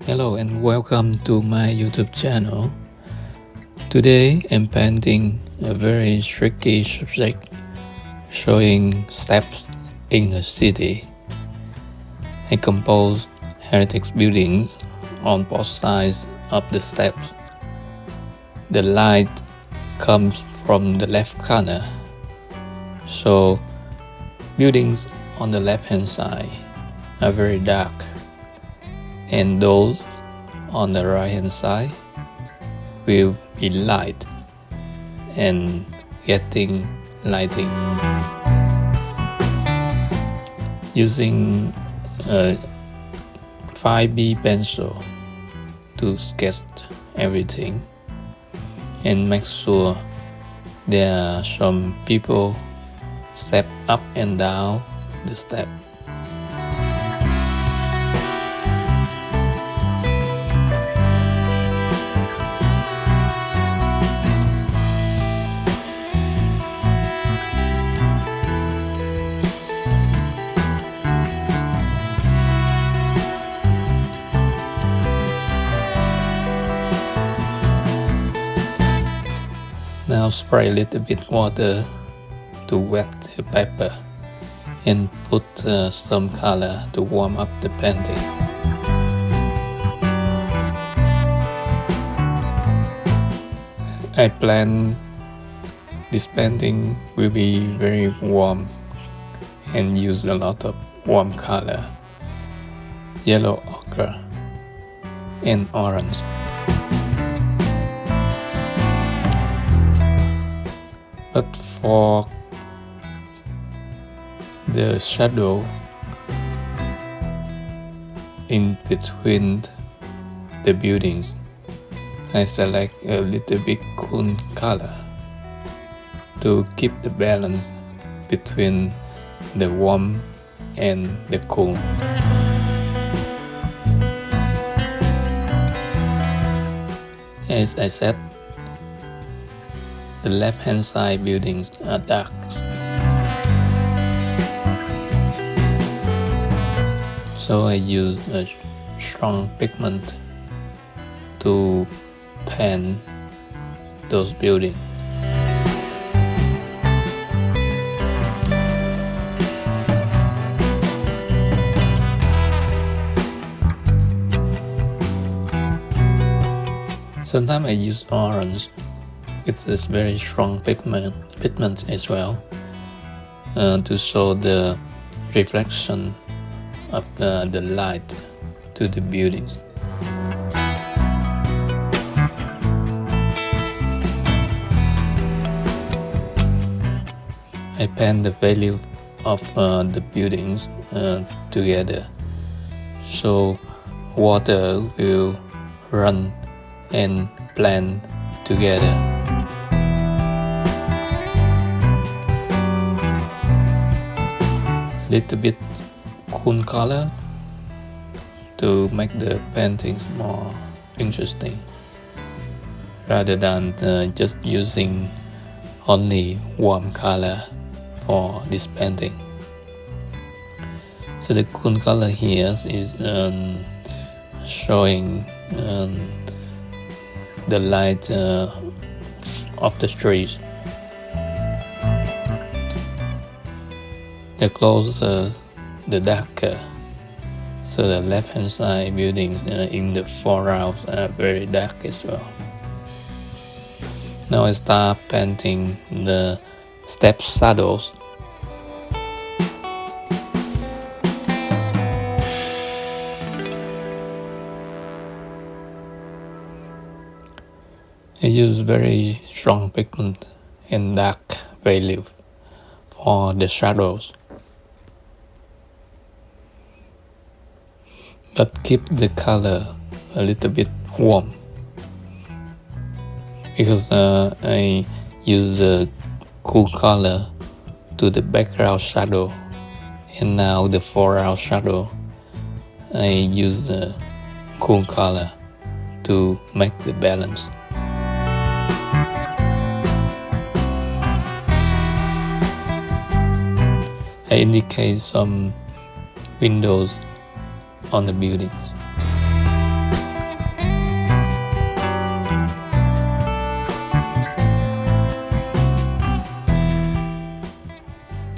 Hello and welcome to my YouTube channel. Today I'm painting a very tricky subject showing steps in a city. I composed heritage buildings on both sides of the steps. The light comes from the left corner, so buildings on the left hand side are very dark, and those on the right hand side will be light and getting lighting. Using a 5B pencil to sketch everything and make sure there are some people step up and down the step. Now spray a little bit water to wet the paper and put some color to warm up the painting. I plan this painting will be very warm and use a lot of warm color, yellow ochre and orange. But for the shadow in between the buildings, I select a little bit cool color to keep the balance between the warm and the cool. As I said, the left-hand side buildings are dark. So I use a strong pigment to paint those buildings. Sometimes I use orange. It is very strong pigment as well, to show the reflection of the light to the buildings. I paint the value of the buildings together, so water will run and blend together. Little bit cool color to make the paintings more interesting, rather than just using only warm color for this painting. So the cool color here is showing the light of the trees. The closer, the darker. So the left-hand side buildings in the foreground are very dark as well. Now I start painting the step shadows. I use very strong pigment and dark value for the shadows, but keep the color a little bit warm, because I use the cool color to the background shadow, and now the foreground shadow I use the cool color to make the balance. I indicate some windows on the buildings.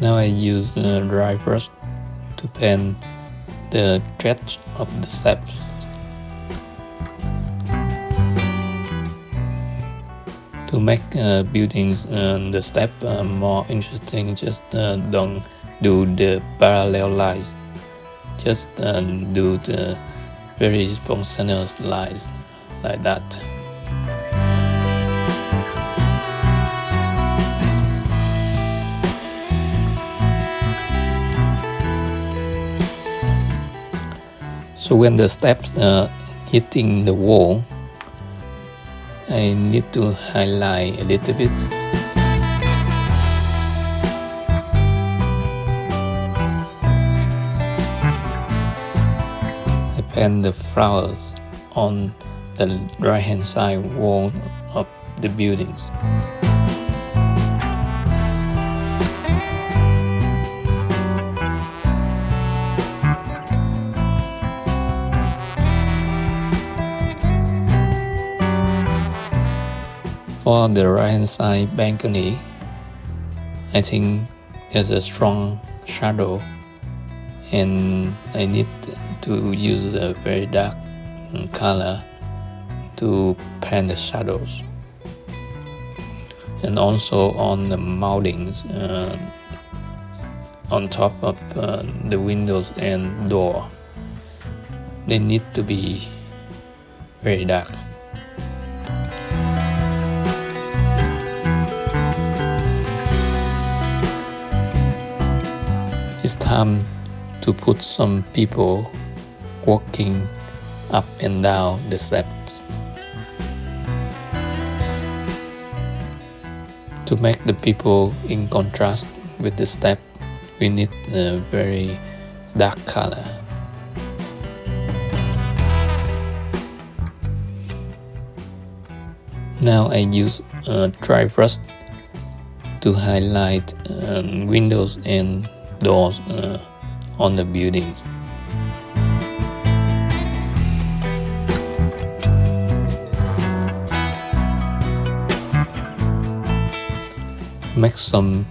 Now I use a dry brush to paint the edge of the steps. To make buildings and the step more interesting, just don't do the parallel lines. Just do the very spontaneous lines like that. So when the steps are hitting the wall, I need to highlight a little bit. I paint the flowers on the right hand side wall of the buildings. For the right hand side balcony, I think there's a strong shadow and I need to use a very dark color to paint the shadows. And also on the mouldings on top of the windows and door, they need to be very dark. It's time to put some people walking up and down the steps. To make the people in contrast with the step, we need a very dark color. Now I use a dry brush to highlight windows and doors on the buildings. Make some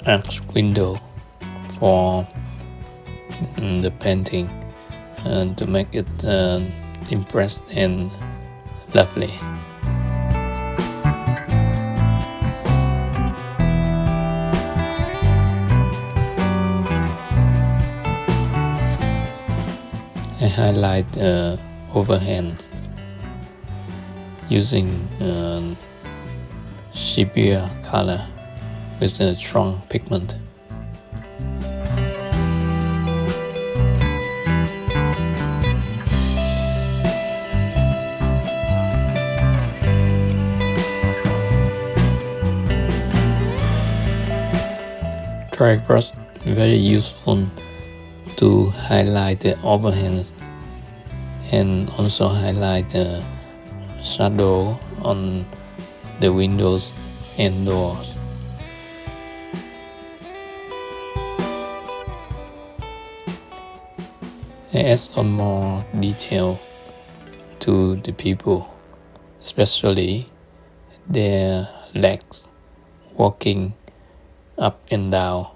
arch window for the painting and to make it impressive and lovely. I highlight overhand using sepia color with a strong pigment. Dry brush very useful to highlight the overhangs and also highlight the shadow on the windows and doors. I add some more detail to the people, especially their legs walking up and down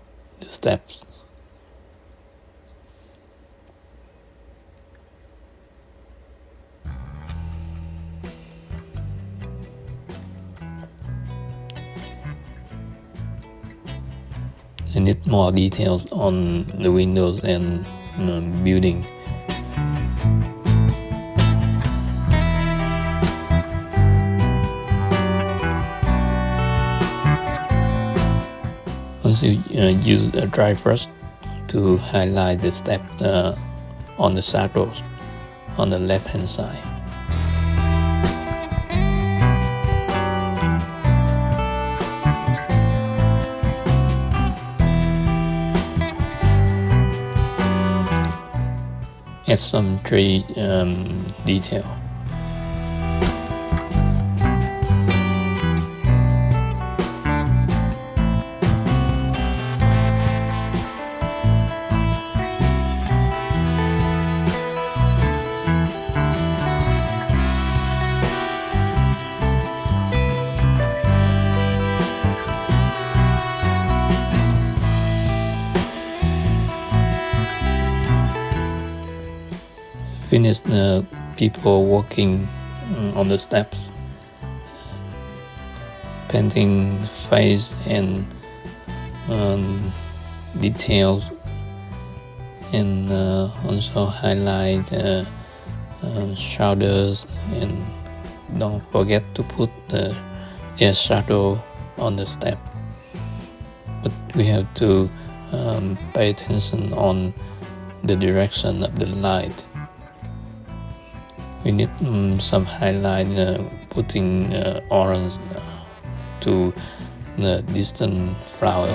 the steps. I need more details on the windows and building. Once you use a dry brush to highlight the step on the shadows on the left hand side. Add some tree detail. finished people walking on the steps, painting face and details, and also highlight shoulders, and don't forget to put the air shadow on the step. But we have to pay attention on the direction of the light. We need some highlight, putting orange to the distant flower.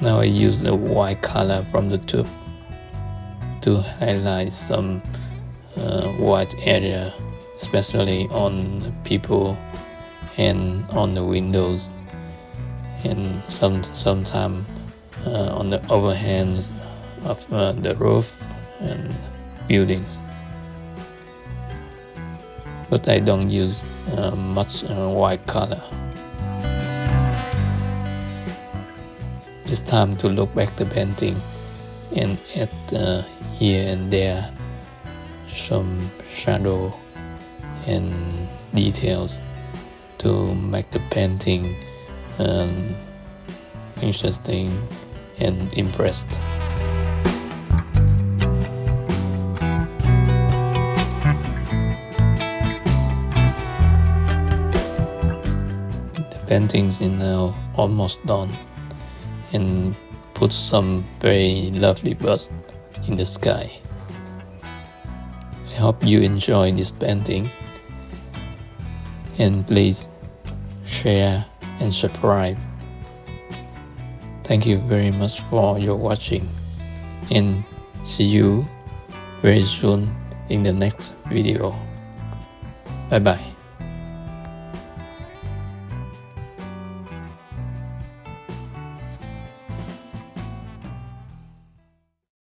Now I use the white color from the tube to highlight some white area, especially on the people and on the windows, and sometimes on the overhangs of the roof and buildings. But I don't use much white color. It's time to look back the painting and add here and there some shadow and details to make the painting interesting and impressed. The paintings is now almost done, and put some very lovely birds in the sky. I hope you enjoy this painting, and please share and subscribe. Thank you very much for your watching, and see you very soon in the next video. Bye bye.